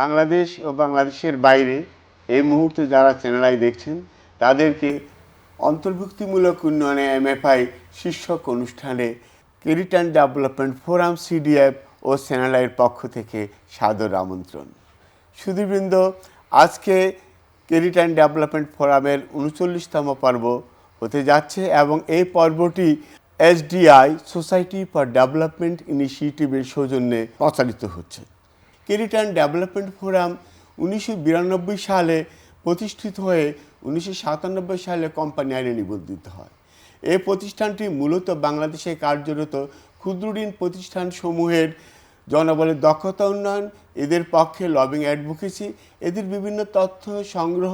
বাংলাদেশ ও বাংলাদেশের বাইরে এই মুহূর্তে যারা চ্যানেল দেখছেন তাদেরকে অন্তর্ভুক্তিমূলক উন্নয়নে এমএফআই শীর্ষক অনুষ্ঠানে কেরিটান ডেভেলপমেন্ট ফোরাম সিডিএফ ও চ্যানেলের পক্ষ থেকে সাদর আমন্ত্রণ। সুধীবৃন্দ, আজকে কেরিটান ডেভেলপমেন্ট ফোরামের ৩৯তম পর্ব হতে যাচ্ছে এবং এই পর্বটি এসডিআই সোসাইটি ফর ডেভেলপমেন্ট ইনিশিয়েটিভের সৌজন্যে প্রচারিত হচ্ছে। কেরিটান ডেভেলপমেন্ট ফোরাম ১৯৯২ সালে প্রতিষ্ঠিত হয়ে ১৯৯৭ সালে কোম্পানি আইনে নিবন্ধিত হয়। এই প্রতিষ্ঠানটি মূলত বাংলাদেশে কার্যরত ক্ষুদ্র ঋণ প্রতিষ্ঠানসমূহের জনবলের দক্ষতা উন্নয়ন, এদের পক্ষে লবিং অ্যাডভোকেসি, এদের বিভিন্ন তথ্য সংগ্রহ,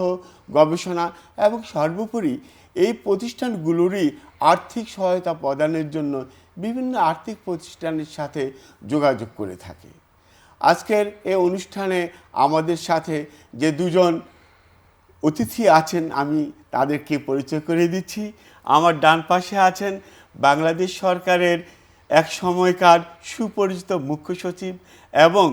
গবেষণা এবং সর্বোপরি এই প্রতিষ্ঠানগুলোরই আর্থিক সহায়তা প্রদানের জন্য বিভিন্ন আর্থিক প্রতিষ্ঠানের সাথে যোগাযোগ করে থাকে। আজকের এই অনুষ্ঠানে আমাদের সাথে যে দুজন অতিথি আছেন আমি তাদেরকে পরিচয় করে দিচ্ছি। আমার ডান পাশে আছেন বাংলাদেশ সরকারের এক সময়কার সুপরিচিত মুখ্য সচিব এবং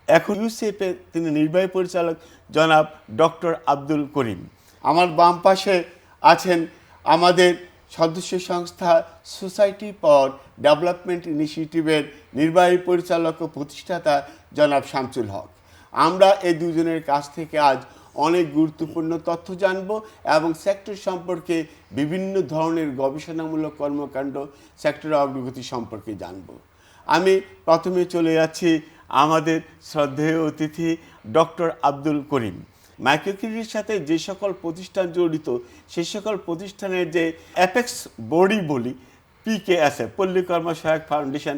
এখন ইউসেফে তিনি নির্বাহী পরিচালক জনাব ডক্টর আব্দুল করিম। আমার বাম পাশে আছেন আমাদের সদস্য সংস্থা সোসাইটি ফর ডেভেলপমেন্ট ইনিশিয়েটিভের নির্বাহী পরিচালক ও প্রতিষ্ঠাতা জনাব শামসুল হক। আমরা এই দুজনের কাছ থেকে আজ অনেক গুরুত্বপূর্ণ তথ্য জানব এবং সেক্টর সম্পর্কে বিভিন্ন ধরনের গবেষণামূলক কর্মকাণ্ড, সেক্টরের অগ্রগতি সম্পর্কে জানব। আমি প্রথমে চলে যাচ্ছি আমাদের শ্রদ্ধেয় অতিথি ডক্টর আব্দুল করিম। মাইক্রোক্রেডিটের সাথে যে সকল প্রতিষ্ঠান জড়িত সেই সকল প্রতিষ্ঠানের যে অ্যাপেক্স বডি বলি, পিকেএসএফ পল্লী কর্ম সহায়ক ফাউন্ডেশন,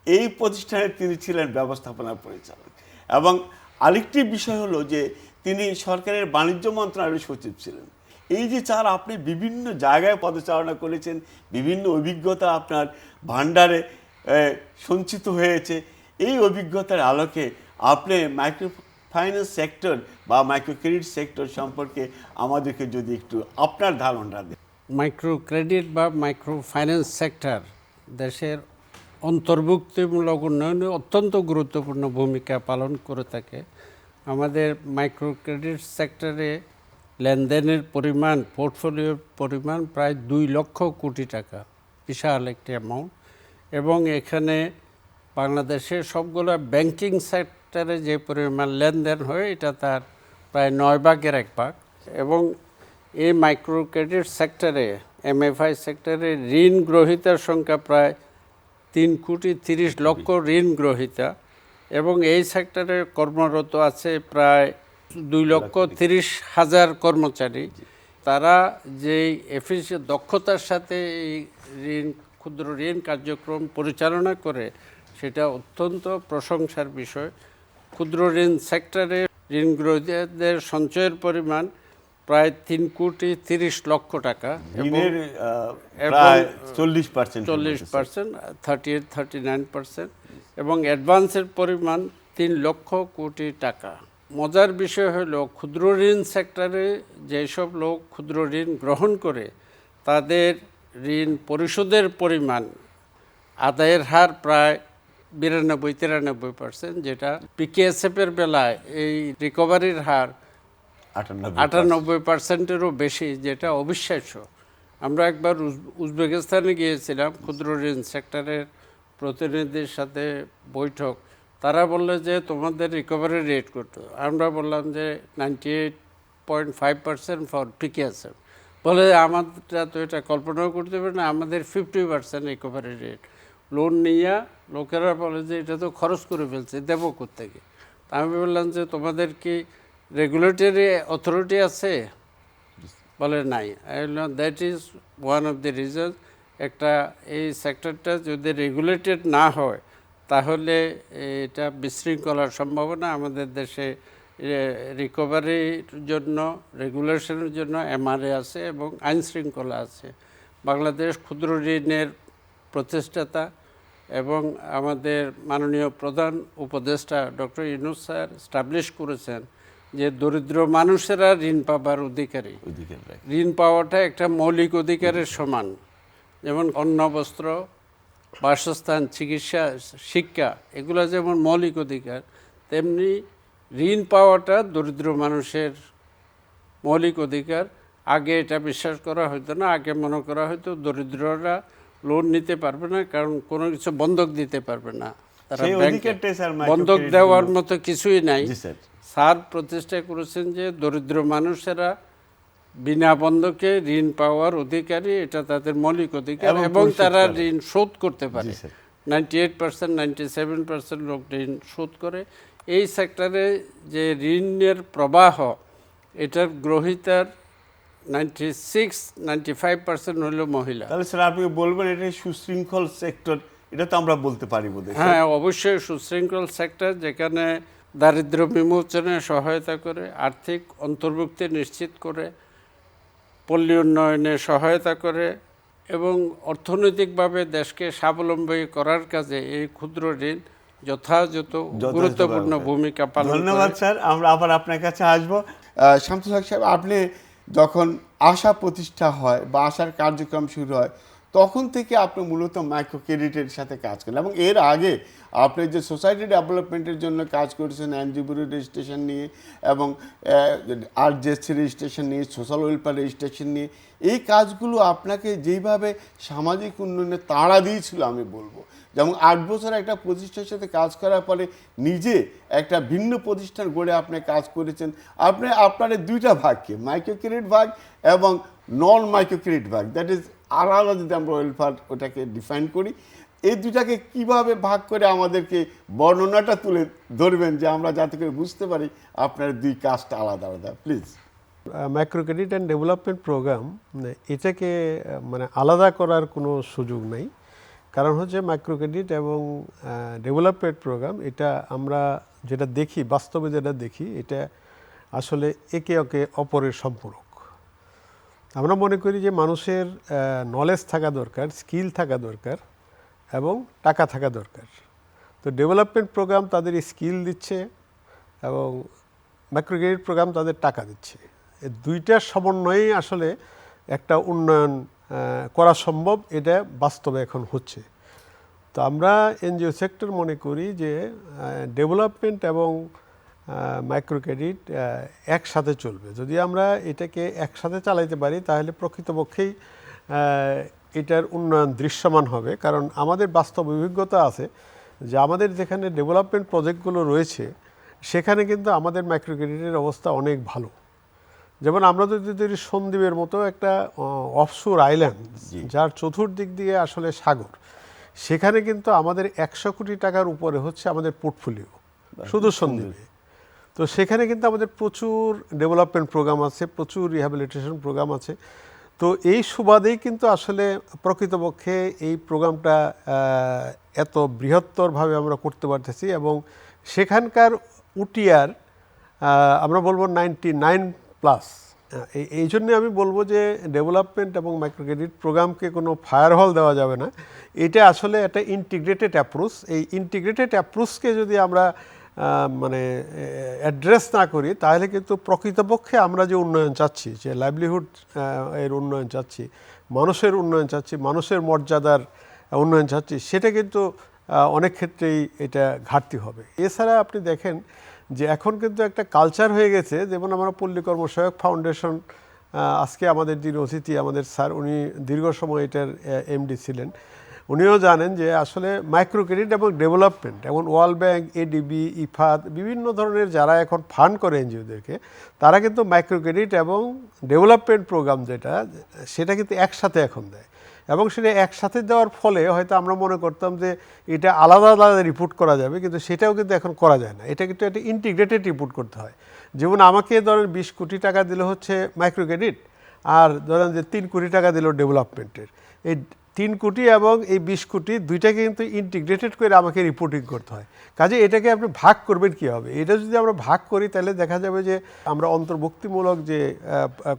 এই প্রতিষ্ঠানের তিনি ছিলেন ব্যবস্থাপনা পরিচালক। এবং আরেকটি বিষয় হলো যে তিনি সরকারের বাণিজ্য মন্ত্রণালয়ের সচিব ছিলেন। এই যে আপনি বিভিন্ন জায়গায় পদচারণা করেছেন, বিভিন্ন অভিজ্ঞতা আপনার ভাণ্ডারে সঞ্চিত হয়েছে, এই অভিজ্ঞতার আলোকে আপনি মাইক্রো ফাইন্যান্স সেক্টর বা মাইক্রো ক্রেডিট সেক্টর সম্পর্কে আমাদেরকে যদি একটু আপনার ধারণা দেন। মাইক্রো ক্রেডিট বা মাইক্রো ফাইন্যান্স সেক্টর দেশের অন্তর্ভুক্তিমূলক উন্নয়নে অত্যন্ত গুরুত্বপূর্ণ ভূমিকা পালন করে থাকে। আমাদের মাইক্রো ক্রেডিট সেক্টরে লেনদেনের পরিমাণ, পোর্টফোলিওর পরিমাণ প্রায় ২ লক্ষ কোটি টাকা, বিশাল একটি অ্যামাউন্ট। এবং এখানে বাংলাদেশের সবগুলো ব্যাংকিং সেক্টরে যে পরিমাণ লেনদেন হয় এটা তার প্রায় ৯ ভাগের ১ ভাগ। এবং এই মাইক্রো ক্রেডিট সেক্টরে, এমএফআই সেক্টরে ঋণ গ্রহীতার সংখ্যা প্রায় ৩,৩০,০০,০০০ ঋণ গ্রহীতা এবং এই সেক্টরে কর্মরত আছে প্রায় ২,৩০,০০০ কর্মচারী। তারা যেই দক্ষতার সাথে এই ক্ষুদ্র ঋণ কার্যক্রম পরিচালনা করে সেটা অত্যন্ত প্রশংসার বিষয়। ক্ষুদ্র ঋণ সেক্টরে ঋণ গ্রহীতাদের সঞ্চয়ের পরিমাণ প্রায় ৩,৩০,০০,০০০ টাকা এবং 40%, 38-39% এবং অ্যাডভান্সের পরিমাণ ৩ লক্ষ কোটি টাকা। মজার বিষয় হলো ক্ষুদ্র ঋণ সেক্টরে যেসব লোক ক্ষুদ্র ঋণ গ্রহণ করে তাদের ঋণ পরিশোধের পরিমাণ, আদায়ের হার প্রায় 92-93%, যেটা পিকেএসএফের বেলায় এই রিকভারির হার 98%-এরও বেশি, যেটা অবিশ্বাস্য। আমরা একবার উজবেকিস্তানে গিয়েছিলাম ক্ষুদ্র ঋণ সেক্টরের প্রতিনিধির সাথে বৈঠক। তারা বললো যে তোমাদের রিকভারি রেট কত? আমরা বললাম যে 98.5% ফর পিকেএসএফ। বলে আমাদের তো এটা কল্পনাও করতে পারে না, আমাদের 50% রিকভারি রেট। লোন নিয়ে লোকেরা বলে যে এটা তো খরচ করে ফেলছে, দেবো কোত্থেকে? আমি বললাম যে তোমাদের কি রেগুলেটরি অথরিটি আছে? বলে নাই। That is one of the reason. একটা এই সেক্টরটা যদি রেগুলেটেড না হয় তাহলে এটা বিশৃঙ্খলার সম্ভাবনা। আমাদের দেশে রিকভারির জন্য, রেগুলেশনের জন্য এমআরএ আছে এবং আইন শৃঙ্খলা আছে। বাংলাদেশ ক্ষুদ্র ঋণের প্রতিষ্ঠাতা এবং আমাদের মাননীয় প্রধান উপদেষ্টা ডক্টর ইউনূস স্যার স্টাবলিশ করেছেন যে দরিদ্র মানুষেরা ঋণ পাবার অধিকারী। ঋণ পাওয়াটা একটা মৌলিক অধিকারের সমান। যেমন অন্ন, বস্ত্র, বাসস্থান, চিকিৎসা, শিক্ষা, এগুলো যেমন মৌলিক অধিকার, তেমনি ঋণ পাওয়াটা দরিদ্র মানুষের মৌলিক অধিকার। আগে এটা বিশ্বাস করা হতো না, আগে মনে করা হতো দরিদ্ররা লোন নিতে পারবে না, কারণ কোনো কিছু বন্ধক দিতে পারবে না, তারা সেই ব্যাংকে অধিকারটাই স্যার বন্ধক microcredit দেওয়ার গুলো- মতো কিছুই নাই। জি স্যার। স্যার প্রচেষ্টা করেছেন যে দরিদ্র মানুষেরা বিনা বন্ধকে ঋণ পাওয়ার অধিকারী, এটা তাদের মৌলিক অধিকার এবং এবং পরিশোধ তারা করে। ঋণ শোধ করতে পারে। জি স্যার। 98% 97% লোক ঋণ শোধ করে। এই সেক্টরে যে ঋণের প্রবাহ, এটার গ্রহীতার 96-95% হলো মহিলা। তাহলে স্যার আপনি বলবেন এটা সুশৃঙ্খল সেক্টর, এটা তো আমরা বলতে পারি বোধহয় স্যার। হ্যাঁ, অবশ্যই সুশৃঙ্খল সেক্টর, যেখানে দারিদ্র্য বিমোচনে সহায়তা করে, আর্থিক অন্তর্ভুক্তি নিশ্চিত করে, পল্লী উন্নয়নে সহায়তা করে এবং অর্থনৈতিকভাবে দেশকে স্বাবলম্বী করার কাজে এই ক্ষুদ্র ঋণ যথাযথ গুরুত্বপূর্ণ ব্যবহার। ভূমিকা পালন করে। ধন্যবাদ স্যার, আমরা আবার আপনার কাছে আসবো। শামসুল হক সাহেব, আপনি যখন আশা প্রতিষ্ঠা হয় বা আশার কার্যক্রম শুরু হয়, তখন থেকে আপনি মূলত মাইক্রো ক্রেডিটের সাথে কাজ করেন এবং এর আগে আপনি যে সোসাইটি ডেভেলপমেন্টের জন্য কাজ করেছেন, এনজিওর রেজিস্ট্রেশন নিয়ে এবং আরজেসি রেজিস্ট্রেশন নিয়ে, সোশ্যাল ওয়েলফেয়ার রেজিস্ট্রেশন নিয়ে, এই কাজগুলো আপনাকে যেইভাবে সামাজিক উন্নয়নে তাড়া দিয়েছিল আমি বলবো। যেমন 8 বছর একটা প্রতিষ্ঠানের সাথে কাজ করার পরে নিজে একটা ভিন্ন প্রতিষ্ঠান গড়ে আপনি কাজ করেছেন। আপনি আপনার এই দুইটা ভাগকে, মাইক্রো ক্রেডিট ভাগ এবং নন মাইক্রো ক্রেডিট ভাগ, দ্যাট ইজ আলাদা যদি আমরা ওয়েলফেয়ার ওটাকে ডিফাইন করি, এই দুটাকে কিভাবে ভাগ করে আমাদেরকে বর্ণনাটা তুলে ধরবেন যে আমরা যাতে করে বুঝতে পারি আপনার দুই কাজটা আলাদা আলাদা, please. Micro credit and development programme এটাকে মানে আলাদা করার কোনো সুযোগ নেই। কারণ হচ্ছে মাইক্রো ক্রেডিট এবং ডেভেলপমেন্ট প্রোগ্রাম, এটা আমরা যেটা দেখি, বাস্তবে যেটা দেখি, এটা আসলে একে একে অপরের সম্পূরক। আমরা মনে করি যে মানুষের নলেজ থাকা দরকার, স্কিল থাকা দরকার এবং টাকা থাকা দরকার। তো ডেভেলপমেন্ট প্রোগ্রাম তাদের স্কিল দিচ্ছে এবং মাইক্রো ক্রেডিট প্রোগ্রাম তাদের টাকা দিচ্ছে। এই দুইটার সমন্বয়েই আসলে একটা উন্নয়ন করা সম্ভব, এটা বাস্তবে এখন হচ্ছে। তো আমরা এনজিও সেক্টর মনে করি যে ডেভেলপমেন্ট এবং মাইক্রো ক্রেডিট একসাথে চলবে। যদি আমরা এটাকে একসাথে চালাইতে পারি তাহলে প্রকৃতপক্ষেই এটার উন্নয়ন দৃশ্যমান হবে। কারণ আমাদের বাস্তব অভিজ্ঞতা আছে যে আমাদের যেখানে ডেভেলপমেন্ট প্রজেক্টগুলো রয়েছে সেখানে কিন্তু আমাদের মাইক্রো ক্রেডিটের অবস্থা অনেক ভালো। যেমন আমরা যদি সন্দ্বীপের মতো একটা অফশোর আইল্যান্ড, যার চতুর্দিক দিয়ে আসলে সাগর, সেখানে কিন্তু আমাদের 100 কোটি টাকার উপরে হচ্ছে আমাদের পোর্টফোলিও শুধু সন্দ্বীপে। তো সেখানে কিন্তু আমাদের প্রচুর ডেভেলপমেন্ট প্রোগ্রাম আছে, প্রচুর রিহ্যাবিলিটেশন প্রোগ্রাম আছে। তো এই সুবাদেই কিন্তু আসলে প্রকৃতপক্ষে এই প্রোগ্রামটা এত বৃহত্তরভাবে আমরা করতে পারতেছি এবং সেখানকার উটিআর আমরা বলবো 99+। এই জন্যে আমি বলবো যে ডেভেলপমেন্ট এবং মাইক্রো ক্রেডিট প্রোগ্রামকে কোনো ফায়ার হল দেওয়া যাবে না। এটা আসলে একটা ইন্টিগ্রেটেড অ্যাপ্রোচ। এই ইন্টিগ্রেটেড অ্যাপ্রোচকে যদি আমরা মানে অ্যাড্রেস না করি তাহলে কিন্তু প্রকৃতপক্ষে আমরা যে উন্নয়ন চাচ্ছি, যে লাইভলিহুড এর উন্নয়ন চাচ্ছি, মানুষের উন্নয়ন চাচ্ছি, মানুষের মর্যাদার উন্নয়ন চাচ্ছি, সেটা কিন্তু অনেক ক্ষেত্রেই এটা ঘাটতি হবে। এছাড়া আপনি দেখেন যে এখন কিন্তু একটা কালচার হয়ে গেছে, যেমন আমরা পল্লী কর্মসহায়ক ফাউন্ডেশন, আজকে আমাদের যিনি অতিথি আমাদের স্যার, উনি দীর্ঘ সময় এটার এমডি ছিলেন, উনিও জানেন যে আসলে মাইক্রো ক্রেডিট এবং ডেভেলপমেন্ট, এমন ওয়ার্ল্ড ব্যাংক, এডিবি, ইফাদ, বিভিন্ন ধরনের যারা এখন ফান্ড করে এনজিওদেরকে, তারা কিন্তু মাইক্রো ক্রেডিট এবং ডেভেলপমেন্ট প্রোগ্রাম সেটা কিন্তু একসাথে এখন দেয়। এবং সেটা একসাথে দেওয়ার ফলে হয়তো আমরা মনে করতাম যে এটা আলাদা আলাদা রিপোর্ট করা যাবে, কিন্তু সেটাও কিন্তু এখন করা যায় না। এটা কিন্তু একটা ইন্টিগ্রেটেড রিপোর্ট করতে হয়। যেমন আমাকে ধরেন 20 কোটি টাকা দিল হচ্ছে মাইক্রো ক্রেডিট, আর ধরেন যে 3 কোটি টাকা দিল ডেভেলপমেন্টের, এই 3 কোটি এবং এই 20 কোটি দুইটাকে কিন্তু ইন্টিগ্রেটেড করে আমাকে রিপোর্টিং করতে হয়। কাজে এটাকে আপনি ভাগ করবেন কীভাবে? এটা যদি আমরা ভাগ করি তাহলে দেখা যাবে যে আমরা অন্তর্ভুক্তিমূলক যে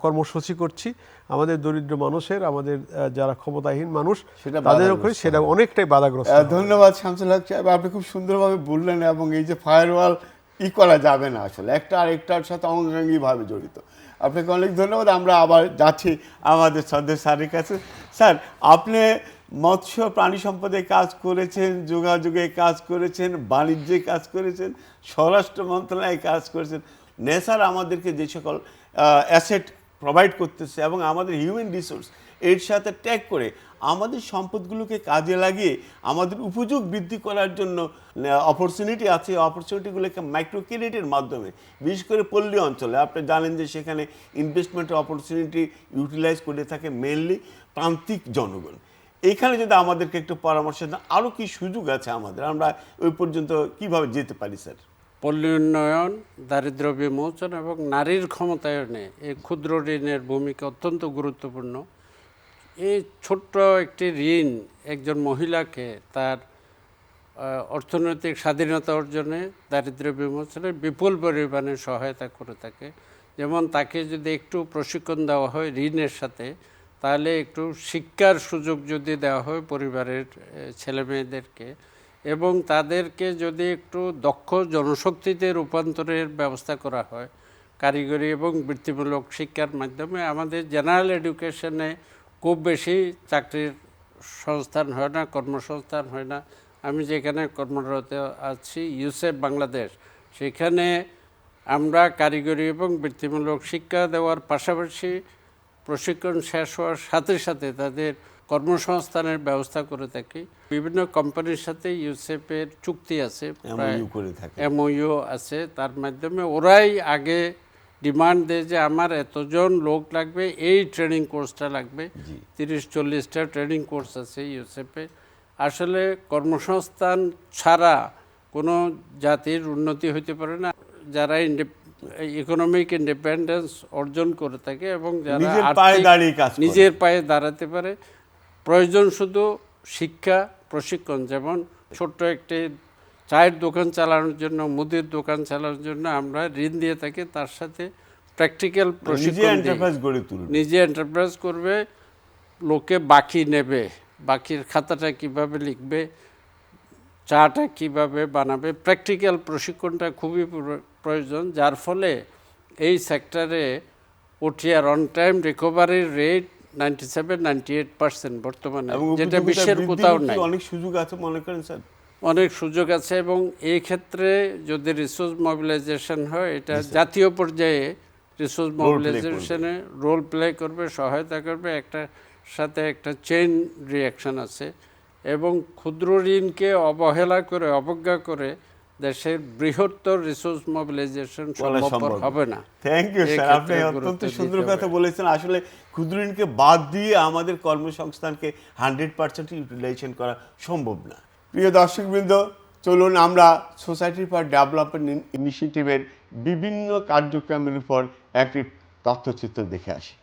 কর্মসূচি করছি আমাদের দরিদ্র মানুষের, আমাদের যারা ক্ষমতাহীন মানুষ, তাদের উপরে সেটা অনেকটাই বাধাগ্রস্ত। ধন্যবাদ শামসুল হক সাহেব, আপনি খুব সুন্দরভাবে বললেন। এবং এই যে ফায়ারওয়াল করা যাবে না, আসলে একটা আরেকটার সাথে অঙ্গাঙ্গিভাবে জড়িত। আপনাকে অনেক ধন্যবাদ। আমরা আবার যাচ্ছি আমাদের শ্রদ্ধেয় স্যারের কাছে। স্যার, আপনি মৎস্য প্রাণী সম্পদে কাজ করেছেন, যোগাযোগে কাজ করেছেন, বাণিজ্যে কাজ করেছেন, স্বরাষ্ট্র মন্ত্রণালয়ে কাজ করেছেন। নেসার আমাদেরকে যে সকল অ্যাসেট প্রোভাইড করতেছে এবং আমাদের হিউম্যান রিসোর্স এর সাথে ট্যাগ করে আমাদের সম্পদগুলোকে কাজে লাগিয়ে আমাদের উপযোগ বৃদ্ধি করার জন্য অপরচুনিটি আছে। অপরচুনিটিগুলোকে মাইক্রো ক্রেডিটের মাধ্যমে, বিশেষ করে পল্লী অঞ্চলে আপনি জানেন যে সেখানে ইনভেস্টমেন্টের অপরচুনিটি ইউটিলাইজ করে থাকে মেইনলি প্রান্তিক জনগণ। এইখানে যদি আমাদেরকে একটু পরামর্শ দেন, আরও কি সুযোগ আছে আমাদের, আমরা ওই পর্যন্ত কিভাবে যেতে পারি স্যার? পল্লী উন্নয়ন, দারিদ্র্য বিমোচন এবং নারীর ক্ষমতায়নে এই ক্ষুদ্র ঋণের ভূমিকা অত্যন্ত গুরুত্বপূর্ণ। এই ছোট্ট একটি ঋণ একজন মহিলাকে তার অর্থনৈতিক স্বাধীনতা অর্জনে, দারিদ্র্য বিমোচনে বিপুল পরিমাণে সহায়তা করে থাকে। যেমন তাকে যদি একটু প্রশিক্ষণ দেওয়া হয় ঋণের সাথে, তাহলে একটু শিক্ষার সুযোগ যদি দেওয়া হয় পরিবারের ছেলে মেয়েদেরকে, এবং তাদেরকে যদি একটু দক্ষ জনশক্তিতে রূপান্তরের ব্যবস্থা করা হয় কারিগরি এবং বৃত্তিমূলক শিক্ষার মাধ্যমে, আমাদের জেনারেল এডুকেশনে খুব বেশি চাকরির সংস্থান হয় না, কর্মসংস্থান হয় না। আমি যেখানে কর্মরত আছি ইউসেফ বাংলাদেশ, সেখানে আমরা কারিগরি এবং বৃত্তিমূলক শিক্ষা দেওয়ার পাশাপাশি প্রশিক্ষণ শেষ হওয়ার সাথে সাথে তাদের কর্মসংস্থানের ব্যবস্থা করে থাকি। বিভিন্ন কোম্পানির সাথে ইউসেফের চুক্তি আছে, এমওইউ আছে, তার মাধ্যমে ওরাই আগে ডিমান্ড দেয় যে আমার এতজন লোক লাগবে, এই ট্রেনিং কোর্সটা লাগবে। 30-40টা ট্রেনিং কোর্স আছে ইউসেফে। আসলে কর্মসংস্থান ছাড়া কোনো জাতির উন্নতি হতে পারে না। যারা ইকোনমিক ইন্ডিপেন্ডেন্স অর্জন করে থাকে এবং যারা নিজের পায়ে দাঁড়াতে পারে, প্রয়োজন শুধু শিক্ষা, প্রশিক্ষণ। যেমন ছোট্ট একটি চায়ের দোকান চালানোর জন্য, মুদির দোকান চালানোর জন্য আমরা ঋণ দিয়ে থাকি, তার সাথে প্র্যাকটিক্যাল প্রশিক্ষণ, নিজে এন্টারপ্রাইজ করবে, লোকে বাকি নেবে, বাকির খাতাটা কিভাবে লিখবে, চাটা কিভাবে বানাবে, প্র্যাকটিক্যাল প্রশিক্ষণটা খুবই প্রয়োজন। যার ফলে এই সেক্টরে ওটিআর, অন টাইম রিকভারির রেট 97-98% বর্তমানে, যেটা বিশ্বের কোথাও নাই। অনেক সুযোগ আছে মনে করেন স্যার? অনেক সুযোগ আছে, এবং এই ক্ষেত্রে যদি রিসোর্স মোবিলাইজেশন হয়, এটা জাতীয় পর্যায়ে রিসোর্স মোবিলাইজেশনে রোল প্লে করবে, সহায়তা করবে। একটা সাথে একটা চেইন রিয়াকশন আছে, এবং ক্ষুদ্র ঋণকে অবহেলা করে, অবজ্ঞা করে দেশের বৃহত্তর রিসোর্স মোবিলাইজেশন সম্ভব হবে না। থ্যাংক ইউ স্যার, আপনি অত্যন্ত সুন্দর কথা বলেছেন। আসলে ক্ষুদ্র ঋণকে বাদ দিয়ে আমাদের কর্মসংস্থানকে 100% ইউটিলাইজেশন করা সম্ভব না। প্রিয় দর্শকবৃন্দ, চলুন আমরা সোসাইটি ফর ডেভেলপমেন্ট ইনিশিয়েটিভের বিভিন্ন কার্যক্রমের উপর একটি তথ্যচিত্র দেখে আসি।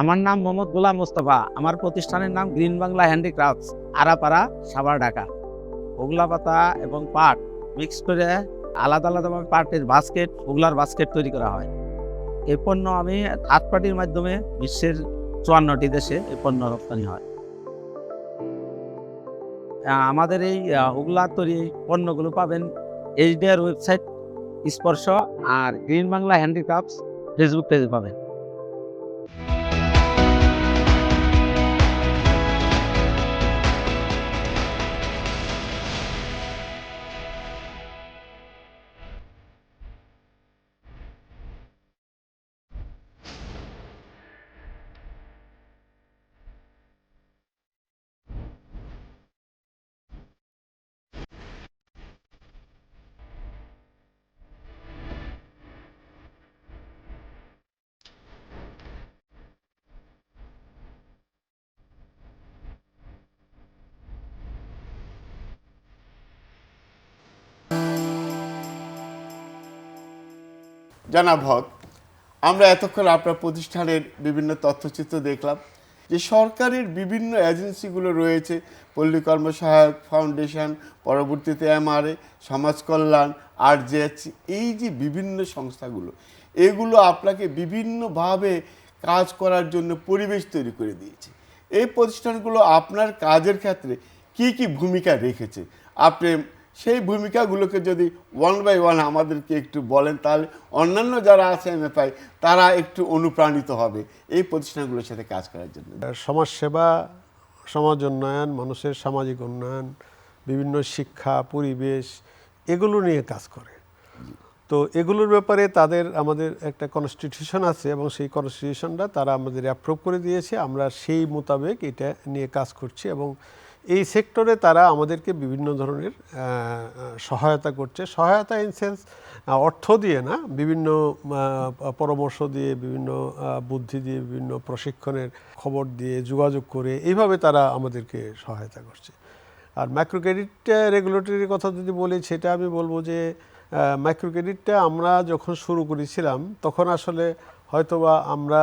আমার নাম মোহাম্মদ গোলাম মোস্তফা। আমার প্রতিষ্ঠানের নাম গ্রিন বাংলা হ্যান্ডিক্রাফটস, আরাপাড়া, সাভার, ঢাকা। ওগলা পাতা এবং পাট মিক্স করে আলাদা আলাদাভাবে পাটের বাস্কেট, ওগলার বাস্কেট তৈরি করা হয়। এই পণ্য আমি থার্ড পার্টির মাধ্যমে বিশ্বের 54টি দেশে এই পণ্য রপ্তানি হয়। আমাদের এই ওগলা তৈরি পণ্যগুলো পাবেন HDR ওয়েবসাইট স্পর্শ আর গ্রিন বাংলা হ্যান্ডিক্রাফটস ফেসবুক পেজে পাবেন। জনাব হক, আমরা এতক্ষণ আপনার প্রতিষ্ঠানের বিভিন্ন তথ্যচিত্র দেখলাম যে সরকারের বিভিন্ন এজেন্সিগুলো রয়েছে, পল্লী কর্মসহায়ক ফাউন্ডেশন, পরবর্তীতে এমআরএ, সমাজ কল্যাণ, আরজেএচসি, এই যে বিভিন্ন সংস্থাগুলো, এগুলো আপনাকে বিভিন্নভাবে কাজ করার জন্য পরিবেশ তৈরি করে দিয়েছে। এই প্রতিষ্ঠানগুলো আপনার কাজের ক্ষেত্রে কি কি ভূমিকা রেখেছে, আপনি সেই ভূমিকাগুলোকে যদি ওয়ান বাই ওয়ান আমাদেরকে একটু বলেন, তাহলে অন্যান্য যারা আছে এমএফআই তারা একটু অনুপ্রাণিত হবে এই প্রতিষ্ঠানগুলোর সাথে কাজ করার জন্য। সমাজসেবা, সমাজ উন্নয়ন, মানুষের সামাজিক উন্নয়ন, বিভিন্ন শিক্ষা, পরিবেশ, এগুলো নিয়ে কাজ করে। তো এগুলোর ব্যাপারে আমাদের একটা কনস্টিটিউশন আছে এবং সেই কনস্টিটিউশনটা তারা আমাদের অ্যাপ্রুভ করে দিয়েছে। আমরা সেই মোতাবেক এটা নিয়ে কাজ করছি এবং এই সেক্টরে তারা আমাদেরকে বিভিন্ন ধরনের সহায়তা করছে। সহায়তা ইন সেন্স অর্থ দিয়ে না, বিভিন্ন পরামর্শ দিয়ে, বিভিন্ন বুদ্ধি দিয়ে, বিভিন্ন প্রশিক্ষণের খবর দিয়ে, যোগাযোগ করে, এইভাবে তারা আমাদেরকে সহায়তা করছে। আর মাইক্রো ক্রেডিট রেগুলেটরির কথা যদি বলি, সেটা আমি বলবো যে মাইক্রো ক্রেডিটটা আমরা যখন শুরু করেছিলাম তখন আসলে হয়তোবা আমরা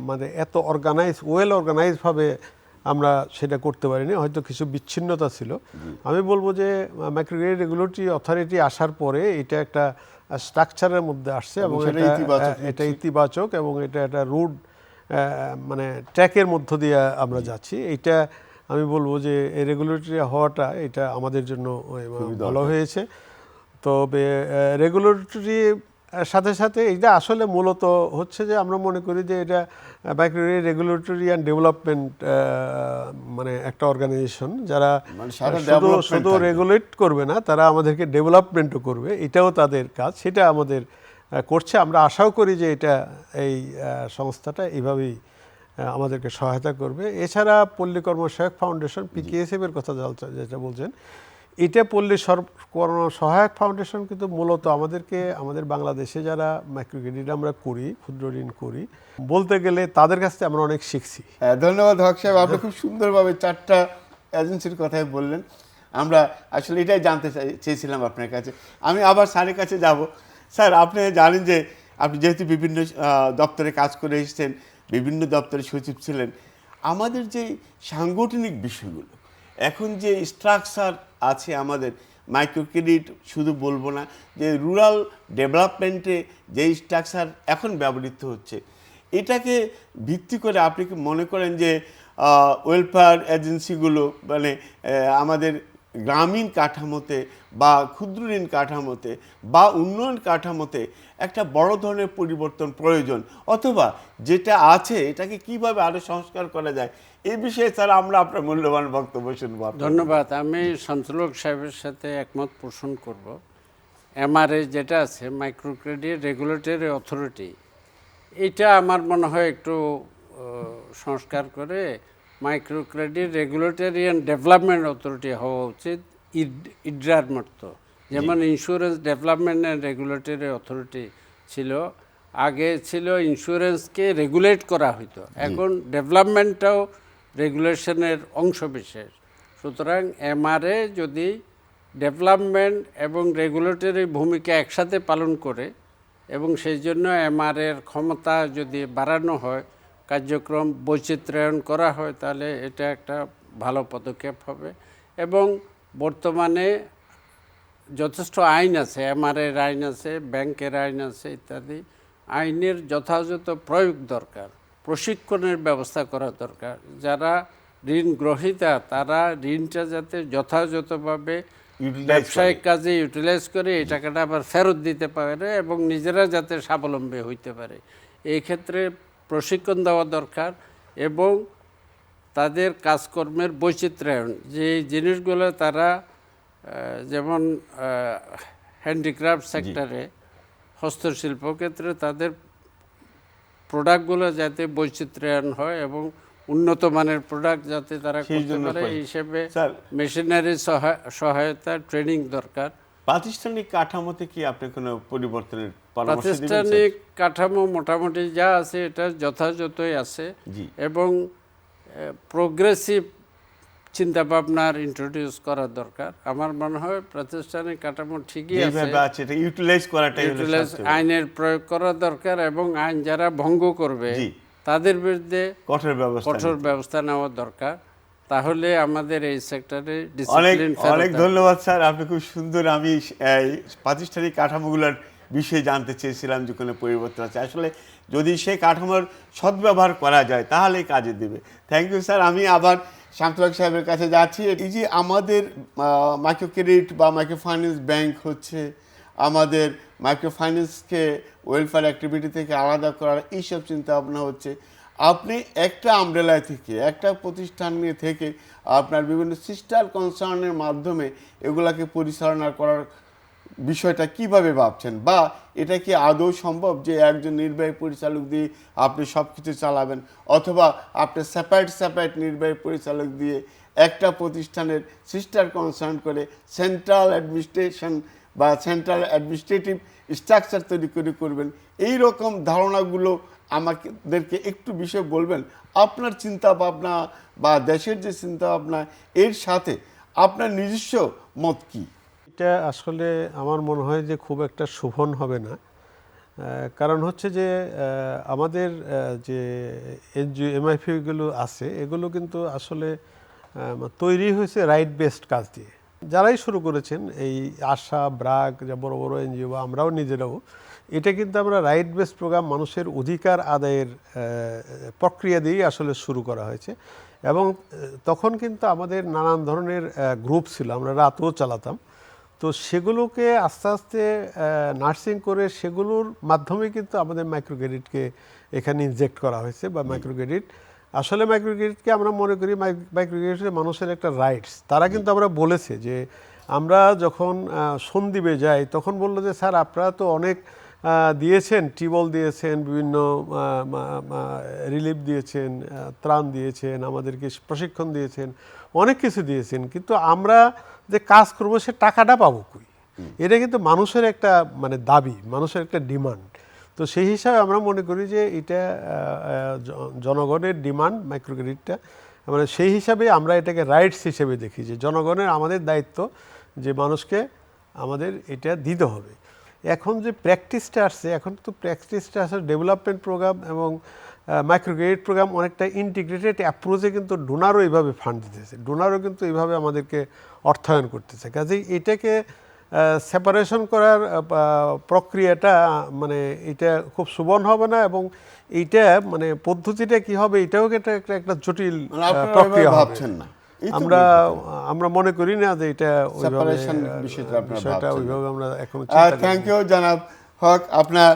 মানে এত ওয়েল অর্গানাইজভাবে আমরা সেটা করতে পারিনি, হয়তো কিছু বিচ্ছিন্নতা ছিল। আমি বলবো যে মাইক্রো ক্রেডিট রেগুলেটরি অথরিটি আসার পরে এটা একটা স্ট্রাকচারের মধ্যে আসছে এবং এটা ইতিবাচক এবং এটা একটা রুট মানে ট্র্যাকের মধ্য দিয়ে আমরা যাচ্ছি। এইটা আমি বলবো যে এই রেগুলেটরি হওয়াটা এটা আমাদের জন্য ভালো হয়েছে। তবে রেগুলেটরি সাথে সাথে এটা আসলে মূলত হচ্ছে যে আমরা মনে করি যে এটা মাইক্রো রেগুলেটরি অ্যান্ড ডেভেলপমেন্ট মানে একটা অর্গানাইজেশন, যারা শুধু রেগুলেট করবে না, তারা আমাদেরকে ডেভেলপমেন্টও করবে, এটাও তাদের কাজ, সেটা আমাদের করছে। আমরা আশাও করি যে এই সংস্থাটা এইভাবেই আমাদেরকে সহায়তা করবে। এছাড়া পল্লী কর্মসহায়ক ফাউন্ডেশন, পিকেএসএফ এর কথা যেটা বলছেন, এটা পল্লী কর্মসহায়ক ফাউন্ডেশন কিন্তু মূলত আমাদের বাংলাদেশে যারা মাইক্রো ক্রেডিট আমরা করি, ক্ষুদ্র ঋণ করি, বলতে গেলে তাদের কাছ থেকে আমরা অনেক শিখছি। হ্যাঁ, ধন্যবাদ হক সাহেব, আপনি খুব সুন্দরভাবে 4টা এজেন্সির কথাই বললেন। আমরা আসলে এটাই জানতে চেয়েছিলাম আপনার কাছে। আমি আবার স্যারের কাছে যাব। স্যার, আপনি জানেন যে আপনি যেহেতু বিভিন্ন দপ্তরে কাজ করে এসেছেন, বিভিন্ন দপ্তরে সচিব ছিলেন, আমাদের যে সাংগঠনিক বিষয়গুলো, এখন যে স্ট্রাকচার আছে আমাদের মাইক্রো ক্রেডিট, শুধু বলবো না যে রুরাল ডেভেলপমেন্টে যে স্ট্রাকচার এখন ব্যবহৃত হচ্ছে, এটাকে ভিত্তি করে আপনি কি মনে করেন যে ওয়েলফেয়ার এজেন্সিগুলো মানে আমাদের গ্রামীণ কাঠামোতে বা ক্ষুদ্র ঋণ কাঠামোতে বা উন্নয়ন কাঠামোতে একটা বড় ধরনের পরিবর্তন প্রয়োজন, অথবা যেটা আছে এটাকে কিভাবে আরও সংস্কার করা যায়, এই বিষয়ে স্যার আমরা আপনার মূল্যবান বক্তব্য শুনবো। ধন্যবাদ। আমি সঞ্চালক সাহেবের সাথে একমত পোষণ করব। এমআরএ যেটা আছে, মাইক্রো ক্রেডিট রেগুলেটরি অথরিটি, এটা আমার মনে হয় একটু সংস্কার করে micro credit regulatory and development authority হওয়া উচিত, ইডরার মতো। যেমন insurance development and regulatory authority ছিল, আগে ছিল ইন্স্যুরেন্সকে রেগুলেট করা হতো, এখন ডেভেলপমেন্টটাও রেগুলেশনের অংশ বিশেষ। সুতরাং এমআরএ যদি ডেভেলপমেন্ট এবং রেগুলেটরি ভূমিকা একসাথে পালন করে এবং সেই জন্য এমআরএর ক্ষমতা যদি বাড়ানো হয়, কার্যক্রম বৈচিত্র্যায়ন করা হয়, তাহলে এটা একটা ভালো পদক্ষেপ হবে। এবং বর্তমানে যথেষ্ট আইন আছে, এমআরএর আইন আছে, ব্যাংকের আইন আছে ইত্যাদি। আইনের যথাযথ প্রয়োগ দরকার, প্রশিক্ষণের ব্যবস্থা করা দরকার। যারা ঋণ গ্রহীতা তারা ঋণটা যাতে যথাযথভাবে ব্যবসায়িক কাজে ইউটিলাইজ করে এই টাকাটা আবার ফেরত দিতে পারে এবং নিজেরা যাতে স্বাবলম্বী হইতে পারে, এই ক্ষেত্রে প্রশিক্ষণ দেওয়া দরকার। এবং তাদের কাজকর্মের বৈচিত্র্যায়ন, যে জিনিসগুলো তারা যেমন হ্যান্ডিক্রাফট সেক্টরে, হস্তশিল্প ক্ষেত্রে তাদের প্রোডাক্টগুলো যাতে বৈচিত্র্যায়ন হয় এবং উন্নত মানের প্রোডাক্ট যাতে তারা করতে পারে, এই হিসেবে মেশিনারি সহায়তা, ট্রেনিং দরকার। প্রাতিষ্ঠানিক কাঠামোতে কি আপনি কোনো পরিবর্তনের পরামর্শ দিবেন? প্রাতিষ্ঠানিক কাঠামো মোটামুটি যা আছে এটা যথাযথই আছে এবং প্রোগ্রেসিভ চিন্তা ভাবনার ইন্ট্রোডিউস করার দরকার। আমার মনে হয় প্রাতিষ্ঠানিক কাঠামো ঠিকই আছে, যেভাবে আছে এটা ইউটিলাইজ করাটাই হলো ইউটিলাইজ সবচেয়ে আইনের প্রয়োগ করা দরকার এবং আইন যারা ভঙ্গ করবে জি। তাদের বিরুদ্ধে কঠোর ব্যবস্থা কঠোর ব্যবস্থা নেওয়া দরকার। তাহলে আমাদের এই সেক্টরে অনেক ডিসিপ্লিন অনেক ধন্যবাদ স্যার, আপনি খুব সুন্দর। আমি এই প্রাতিষ্ঠানিক কাঠামোগুলোর বিষয়ে জানতে চেয়েছিলাম যে কোনো পরিবর্তন আছে, আসলে যদি সেই কাঠামোর সদ্ব্যবহার করা যায় তাহলে কাজে দেবে। Thank you sir. আমি আবার শামসুল হক সাহেবের কাছে যাচ্ছি। এই যে আমাদের মাইক্রো ক্রেডিট বা মাইক্রো ফাইন্যান্স ব্যাংক হচ্ছে আমাদের মাইক্রো ফাইন্যান্সকে ওয়েলফেয়ার অ্যাক্টিভিটি থেকে আলাদা করার এইসব চিন্তা ভাবনা হচ্ছে। আপনি একটা আমব্রেলা থেকে একটা প্রতিষ্ঠান থেকে আপনার বিভিন্ন সিস্টার কনসার্নের মাধ্যমে এগুলাকে পরিচালনা করার বিষয়টা কিভাবে ভাবছেন, বা এটা কি আদৌ সম্ভব যে একজন নির্বাহী পরিচালক দিয়ে আপনি সব কিছু চালাবেন, অথবা আপনি সেপারেট নির্বাহী পরিচালক দিয়ে একটা প্রতিষ্ঠানের সিস্টার কনসার্ন করে সেন্ট্রাল অ্যাডমিনিস্ট্রেশন বা সেন্ট্রাল অ্যাডমিনিস্ট্রেটিভ স্ট্রাকচার তৈরি করে করবেন? এই রকম ধারণাগুলো আমাদেরকে একটু বিষয় বলবেন। আপনার চিন্তা ভাবনা বা দেশের যে চিন্তা ভাবনা এর সাথে আপনার নিজস্ব মত কী? এটা আসলে আমার মনে হয় যে খুব একটা শোভন হবে না। কারণ হচ্ছে যে আমাদের যে এনজিও এমআইপিগুলো আছে এগুলো কিন্তু আসলে তৈরি হয়েছে রাইট বেসড কাজ দিয়ে। যারাই শুরু করেছেন এই আশা, ব্রাক, যা বড় বড় এনজিও বা আমরাও নিজেরাও, এটা কিন্তু আমরা রাইট বেসড প্রোগ্রাম, মানুষের অধিকার আদায়ের প্রক্রিয়া দিয়েই আসলে শুরু করা হয়েছে। এবং তখন কিন্তু আমাদের নানান ধরনের গ্রুপ ছিল, আমরা রাতও চালাতাম। তো সেগুলোকে আস্তে আস্তে নার্সিং করে সেগুলোর মাধ্যমে কিন্তু আমাদের মাইক্রো ক্রেডিটকে এখানে ইনজেক্ট করা হয়েছে। বা মাইক্রো ক্রেডিট আসলে মাইক্রো ক্রেডিটকে আমরা মনে করি মাইক্রো ক্রেডিট মানুষের একটা রাইটস। তারা কিন্তু আমরা বলেছে যে আমরা যখন সন্দ্বীপে যাই তখন বললো যে স্যার আপনারা তো অনেক দিয়েছেন, টিউবওয়েল দিয়েছেন, বিভিন্ন রিলিফ দিয়েছেন, ত্রাণ দিয়েছেন, আমাদেরকে প্রশিক্ষণ দিয়েছেন, অনেক কিছু দিয়েছেন, কিন্তু আমরা যে কাজ করবো সে টাকাটা পাবো কই? এটা কিন্তু মানুষের একটা মানে দাবি, মানুষের একটা ডিমান্ড। তো সেই হিসাবে আমরা মনে করি যে এটা জনগণের ডিমান্ড মাইক্রো ক্রেডিটটা, মানে সেই হিসাবে আমরা এটাকে রাইটস হিসেবে দেখি যে জনগণের আমাদের দায়িত্ব যে মানুষকে আমাদের এটা দিতে হবে। এখন যে প্র্যাকটিসটা আসছে, এখন তো প্র্যাকটিসটা আসলে ডেভেলপমেন্ট প্রোগ্রাম এবং মাইক্রো ক্রেডিট প্রোগ্রাম অনেকটা ইন্টিগ্রেটেড অ্যাপ্রোচে কিন্তু ডোনারও এইভাবে ফান্ড দিতেছে, ডোনারও কিন্তু এইভাবে আমাদেরকে অর্থায়ন করতেছে। কাজেই এটাকে সেপারেশন করার প্রক্রিয়াটা মানে এটা খুব সুবর্ণ হবে না, এবং এইটা মানে পদ্ধতিটা কি হবে এটাও একটা জটিল প্রক্রিয়া হবে। আমরা মনে করি না যে এটা বিষয়টা ওইভাবে আমরা এখন। থ্যাংক ইউ জনাব হক। আপনার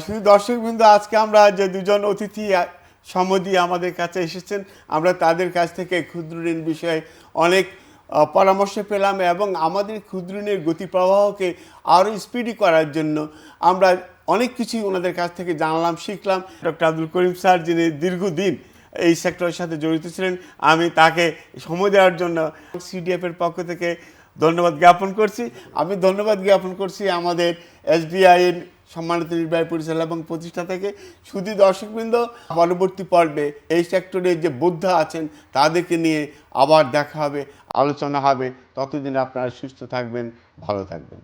শুধু দর্শকবৃন্দ, আজকে আমরা যে দুজন অতিথি সময় দিয়ে আমাদের কাছে এসেছেন, আমরা তাদের কাছ থেকে ক্ষুদ্র ঋণ বিষয়ে অনেক পরামর্শ পেলাম, এবং আমাদের ক্ষুদ্র ঋণের গতি প্রবাহকে আরও স্পিডি করার জন্য আমরা অনেক কিছুই ওনাদের কাছ থেকে জানলাম, শিখলাম। ডক্টর আব্দুল করিম স্যার, যিনি দীর্ঘদিন এই সেক্টরের সাথে জড়িত ছিলেন, আমি তাকে সময় দেওয়ার জন্য সিডিএফের পক্ষ থেকে ধন্যবাদ জ্ঞাপন করছি। আমি ধন্যবাদ জ্ঞাপন করছি আমাদের এসবিআইয়ের সম্মানিত নির্বাহী পরিচালক এবং প্রতিষ্ঠা থেকে। শুধু দর্শকবৃন্দ, পরবর্তী পর্বে এই সেক্টরে যে যোদ্ধা আছেন তাদেরকে নিয়ে আবার দেখা হবে, আলোচনা হবে। ততদিন আপনারা সুস্থ থাকবেন, ভালো থাকবেন।